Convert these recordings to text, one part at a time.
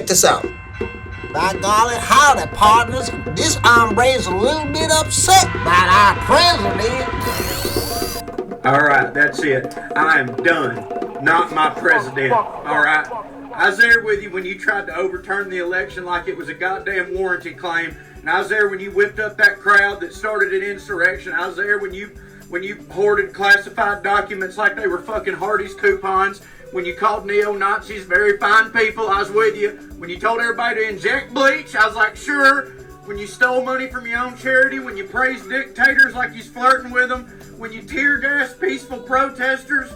Check this out. By golly, howdy, partners. This hombre's a little bit upset about our president. All right, that's it. I am done. Not my president. All right. I was there with you when you tried to overturn the election like it was a goddamn warranty claim. And I was there when you whipped up that crowd that started an insurrection. I was there when you hoarded classified documents like they were fucking Hardee's coupons. When you called neo-Nazis very fine people, I was with you. When you told everybody to inject bleach, I was like, sure. When you stole money from your own charity, when you praised dictators like you's flirting with them, when you tear-gassed peaceful protesters,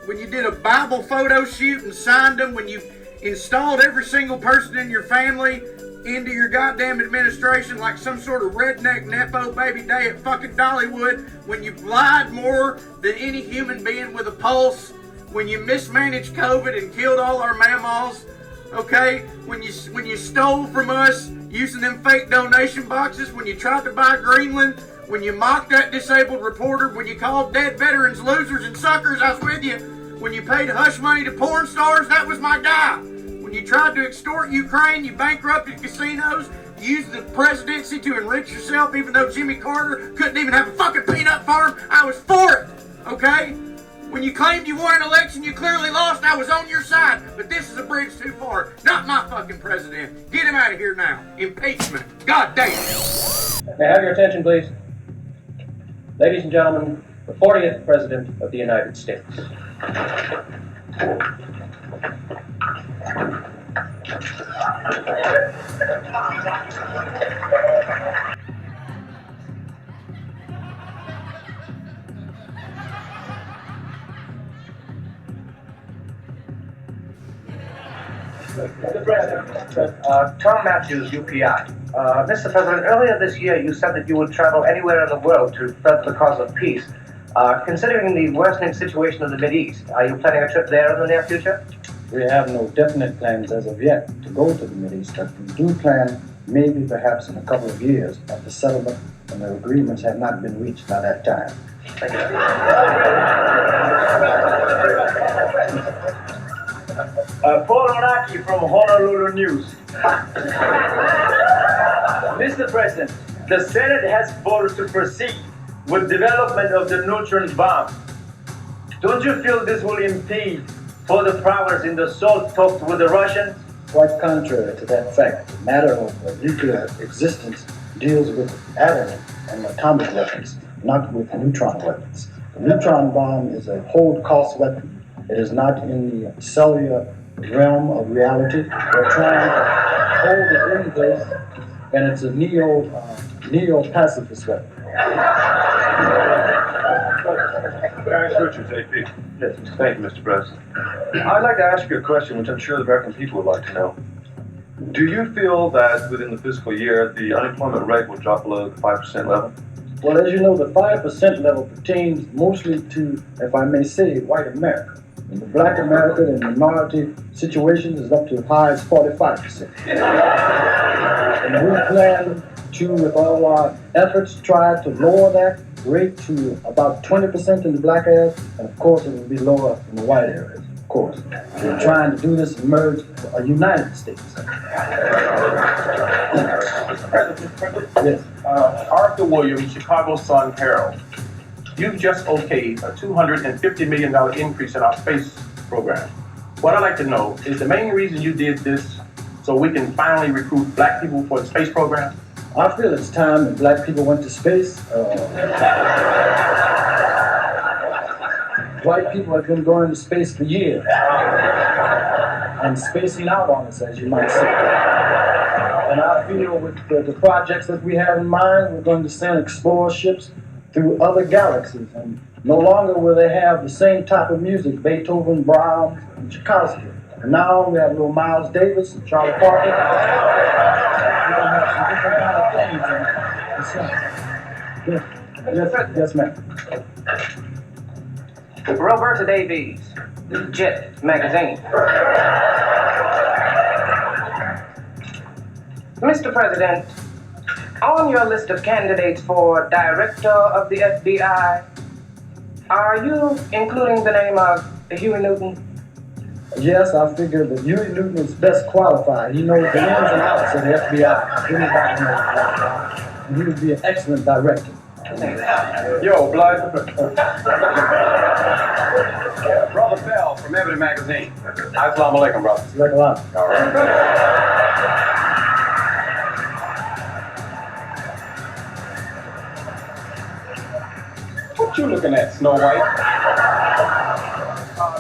when you did a Bible photo shoot and signed them, when you installed every single person in your family into your goddamn administration like some sort of redneck nepo baby day at fucking Dollywood, when you lied more than any human being with a pulse, when you mismanaged COVID and killed all our mammals, okay? When you stole from us using them fake donation boxes, when you tried to buy Greenland, when you mocked that disabled reporter, when you called dead veterans losers and suckers, I was with you. When you paid hush money to porn stars, that was my guy. When you tried to extort Ukraine, you bankrupted casinos, you used the presidency to enrich yourself, even though Jimmy Carter couldn't even have a fucking peanut farm, I was for it, okay? When you claimed you won an election you clearly lost, I was on your side. But this is a bridge too far. Not my fucking president. Get him out of here now. Impeachment. God damn. May I have your attention, please? Ladies and gentlemen, the 40th President of the United States. Mr. President, Tom Matthews, UPI. Mr. President, earlier this year you said that you would travel anywhere in the world to further the cause of peace. Considering the worsening situation of the Mideast, are you planning a trip there in the near future? We have no definite plans as of yet to go to the Mideast, but we do plan maybe perhaps in a couple of years after settlement and the agreements have not been reached by that time. Thank you. Paul Onaki from Honolulu News. Mr. President, the Senate has voted to proceed with development of the neutron bomb. Don't you feel this will impede further progress in the salt talks with the Russians? Quite contrary to that fact, the matter of nuclear existence deals with atom and atomic weapons, not with neutron weapons. The neutron bomb is a hold-cost weapon. It is not in the cellular realm of reality. We're trying to hold it in place, and it's a neo-pacifist weapon. Richards, AP. Yes, thank you, Mr. President. I'd like to ask you a question which I'm sure the American people would like to know. Do you feel that within the fiscal year, the unemployment rate will drop below the 5% level? Well, as you know, the 5% level pertains mostly to, if I may say, white America. In the black America and minority situations is up to as high as 45%. And we plan to, with all our efforts, try to lower that rate to about 20% in the black areas, and of course it will be lower in the white areas, of course. We're trying to do this and merge a United States. Yes. Arthur Williams, Chicago Sun-Herald. You've just okayed a $250 million increase in our space program. What I'd like to know is the main reason you did this so we can finally recruit black people for the space program? I feel it's time that black people went to space. White people have been going to space for years and spacing out on us, as you might say. And I feel with the projects that we have in mind, we're going to send explorer ships through other galaxies, and no longer will they have the same type of music, Beethoven, Brahms, and Tchaikovsky. And now we have little Miles Davis and Charlie Parker. We're going to have some different kind of things. Yes, ma'am. Roberta Davies, Jet Magazine. Mr. President, on your list of candidates for Director of the FBI, are you including the name of Huey Newton? Yes, I figure that Huey Newton is best qualified. He knows the ins and outs of the FBI. Anybody knows that. And he would be an excellent director. Yo, Blythe. Brother Bell from Evidence Magazine. Assalamu alaikum, brother. Like a lot. All right. What you looking at, Snow White?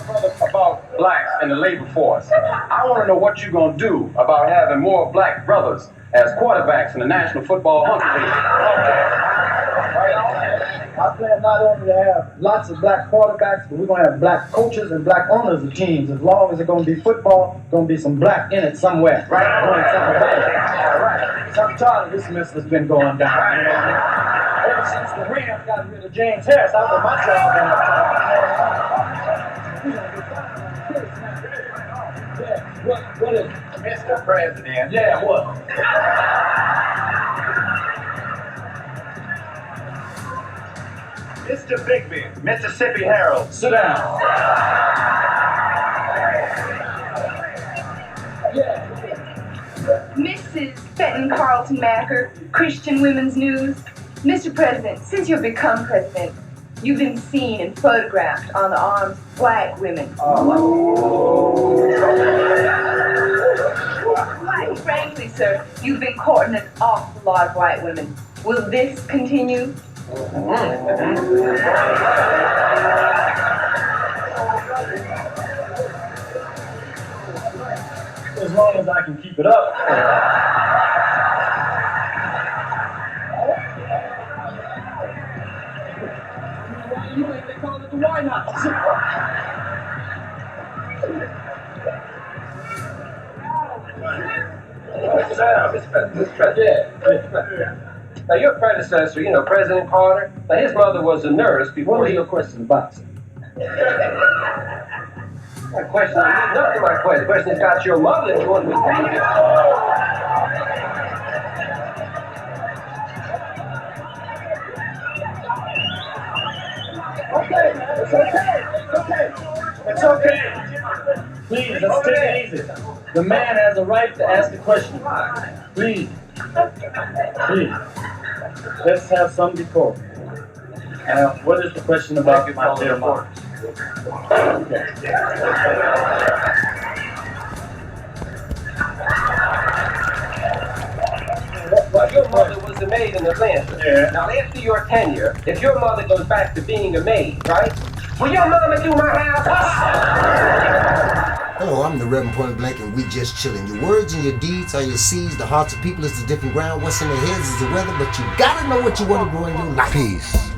Brother, about blacks in the labor force. I want to know what you're going to do about having more black brothers as quarterbacks in the National Football Hunter League. I plan not only to have lots of black quarterbacks, but we're going to have black coaches and black owners of teams. As long as it's going to be football, going to be some black in it somewhere. Right? So I'm tired of this mess that's been going down. You know what I mean? Ever since the Rams got rid of James Harris, I was my job in that time. What is it? Mr. President. Yeah, what? Mr. Bigby, Mississippi Herald. Sit down. Mrs. Fenton Carlton Macker, Christian Women's News. Mr. President, since you've become president, you've been seen and photographed on the arms of black women. Quite frankly, sir, you've been courting an awful lot of white women. Will this continue? As long as I can keep it up. You think they call it the White House? Mr. President. Now, your predecessor, President Carter, now his mother was a nurse before What are your questions about, sir? My question is nothing my question. The question is got your mother and you want to be Okay, it's okay. Please, let's take it easy. The man has a right to ask a question. Please. Let's have some decorum. What is the question about my dear mother? Well, your mother was a maid in Atlanta. Yeah. Now, after your tenure, if your mother goes back to being a maid, right? Will your mama do my house? Hello, I'm the Reverend Point Blank, and we just chillin'. Your words and your deeds are your seeds. The hearts of people is the different ground. What's in their heads is the weather, but you gotta know what you want to grow in your life. Peace.